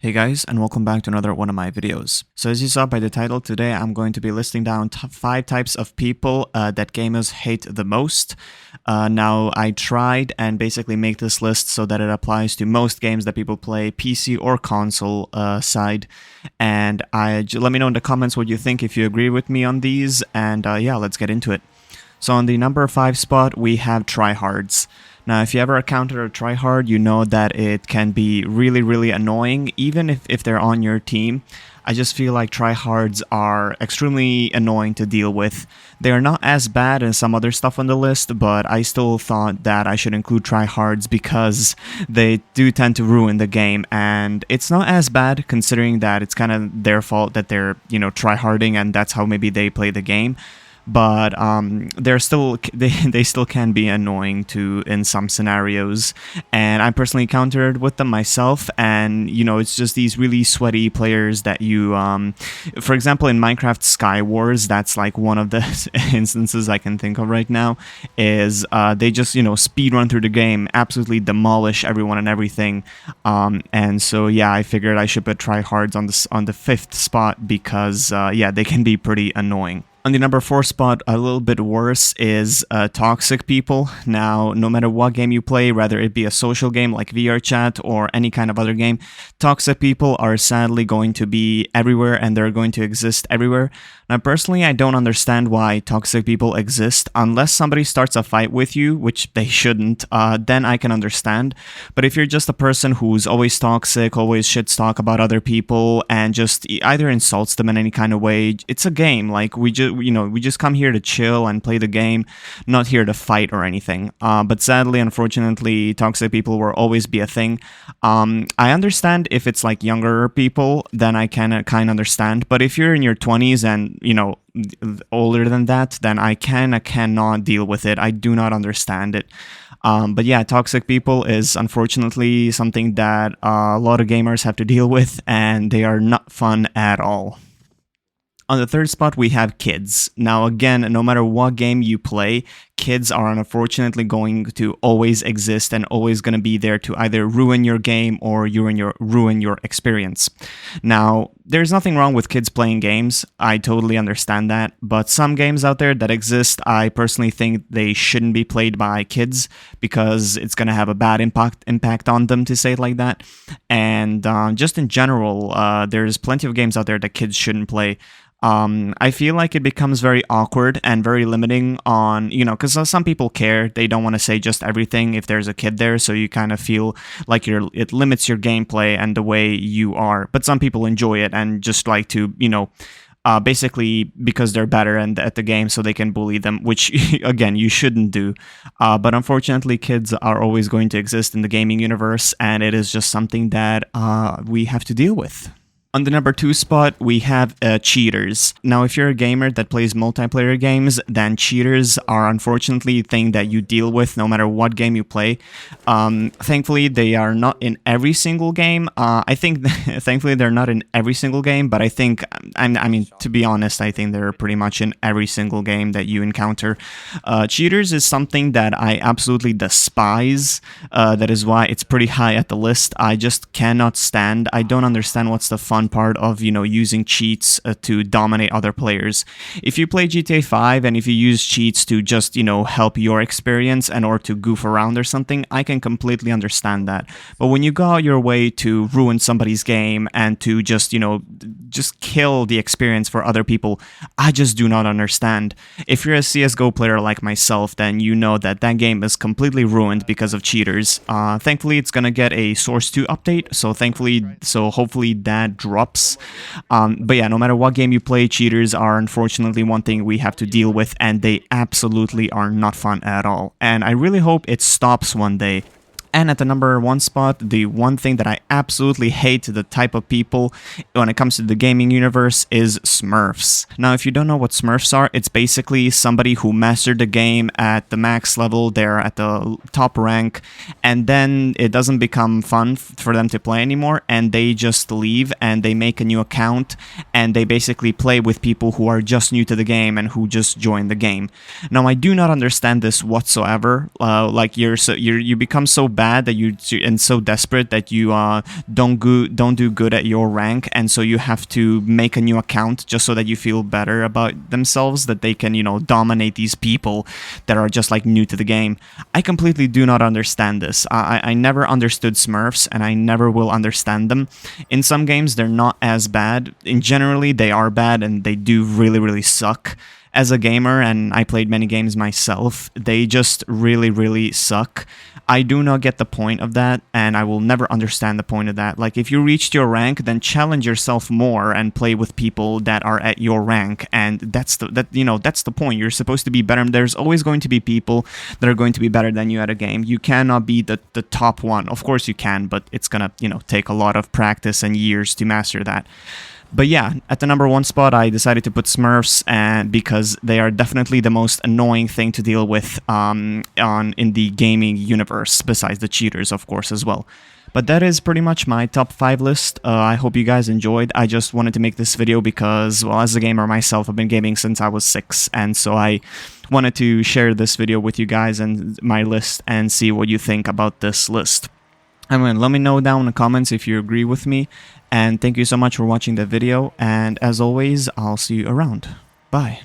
Hey guys, and welcome back to another one of my videos. So as you saw by the title, today I'm going to be listing down 5 types of people that gamers hate the most. Now, I tried and basically make this list so that it applies to most games that people play, PC or console side. And let me know in the comments what you think, if you agree with me on these, and yeah, let's get into it. So on the number 5 spot, we have tryhards. Now, if you ever encountered a tryhard, you know that it can be really annoying, even if they're on your team. I just feel like tryhards are extremely annoying to deal with. They are not as bad as some other stuff on the list, but I still thought that I should include tryhards because they do tend to ruin the game, and it's not as bad considering that it's kind of their fault that they're, tryharding, and that's how maybe they play the game. But they're still they still can be annoying in some scenarios, and I personally encountered with them myself. And it's just these really sweaty players that you for example, in Minecraft Sky Wars, that's like one of the instances I can think of right now, is they just speed run through the game, absolutely demolish everyone and everything. And so yeah, I figured I should put tryhards on the 5th spot because yeah, they can be pretty annoying. On the number 4 spot, a little bit worse, is toxic people. Now, no matter what game you play, whether it be a social game like VRChat or any kind of other game, toxic people are sadly going to be everywhere, and they're going to exist everywhere. Now, personally, I don't understand why toxic people exist unless somebody starts a fight with you, which they shouldn't. Then I can understand. But if you're just a person who's always toxic, always shits talk about other people, and just either insults them in any kind of way, it's a game. Like, we just come here to chill and play the game, not here to fight or anything. But sadly, unfortunately, toxic people will always be a thing. I understand if it's like younger people, then I can kind of understand. But if you're in your 20s and older than that, then I cannot deal with it. I do not understand it. But yeah, toxic people is unfortunately something that a lot of gamers have to deal with, and they are not fun at all. On the 3rd spot, we have kids. Now, again, no matter what game you play, kids are unfortunately going to always exist and always going to be there to either ruin your game or ruin your experience. Now, there's nothing wrong with kids playing games. I totally understand that. But some games out there that exist, I personally think they shouldn't be played by kids because it's going to have a bad impact on them, to say it like that. And just in general, there's plenty of games out there that kids shouldn't play. I feel like it becomes very awkward and very limiting on, because some people care. They don't want to say just everything if there's a kid there, so you kind of feel like it limits your gameplay and the way you are. But some people enjoy it and just like to, basically because they're better at the game, so they can bully them, which, again, you shouldn't do. But unfortunately, kids are always going to exist in the gaming universe, and it is just something that we have to deal with. On the number 2 spot, we have cheaters. Now, if you're a gamer that plays multiplayer games, then cheaters are unfortunately a thing that you deal with no matter what game you play. Thankfully, they are not in every single game. I think, thankfully, they're not in every single game, but I think, I mean, to be honest, I think they're pretty much in every single game that you encounter. Cheaters is something that I absolutely despise. That is why it's pretty high at the list. I just cannot stand. I don't understand what's the fun part of using cheats to dominate other players. If you play GTA 5 and if you use cheats to just help your experience and or to goof around or something, I can completely understand that. But when you go out your way to ruin somebody's game and to just kill the experience for other people, I just do not understand. If you're a CSGO player like myself, then you know that game is completely ruined because of cheaters. Thankfully, it's gonna get a Source 2 update, so hopefully that drops. But yeah, no matter what game you play, cheaters are unfortunately one thing we have to deal with, and they absolutely are not fun at all. And I really hope it stops one day. And at the number 1 spot, the one thing that I absolutely hate, the type of people when it comes to the gaming universe, is Smurfs. Now, if you don't know what Smurfs are, it's basically somebody who mastered the game at the max level, they're at the top rank, and then it doesn't become fun for them to play anymore, and they just leave and they make a new account, and they basically play with people who are just new to the game and who just joined the game. Now, I do not understand this whatsoever. Like, you become so bad bad that and so desperate that you don't do good at your rank, and so you have to make a new account just so that you feel better about themselves, that they can, you know, dominate these people that are just like new to the game. I completely do not understand this. I never understood Smurfs, and I never will understand them. In some games, they're not as bad. In generally, they are bad, and they do really, really suck. As a gamer, and I played many games myself, they just really, really suck. I do not get the point of that, and I will never understand the point of that. Like, if you reached your rank, then challenge yourself more and play with people that are at your rank, and that's the point. You're supposed to be better. There's always going to be people that are going to be better than you at a game. You cannot be the top one. Of course you can, but it's gonna, you know, take a lot of practice and years to master that. But yeah, at the number 1 spot, I decided to put Smurfs, and because they are definitely the most annoying thing to deal with in the gaming universe, besides the cheaters, of course, as well. But that is pretty much my top 5 list. I hope you guys enjoyed. I just wanted to make this video because, well, as a gamer myself, I've been gaming since I was 6, and so I wanted to share this video with you guys and my list and see what you think about this list. I mean, let me know down in the comments if you agree with me, and thank you so much for watching the video, and as always, I'll see you around. Bye.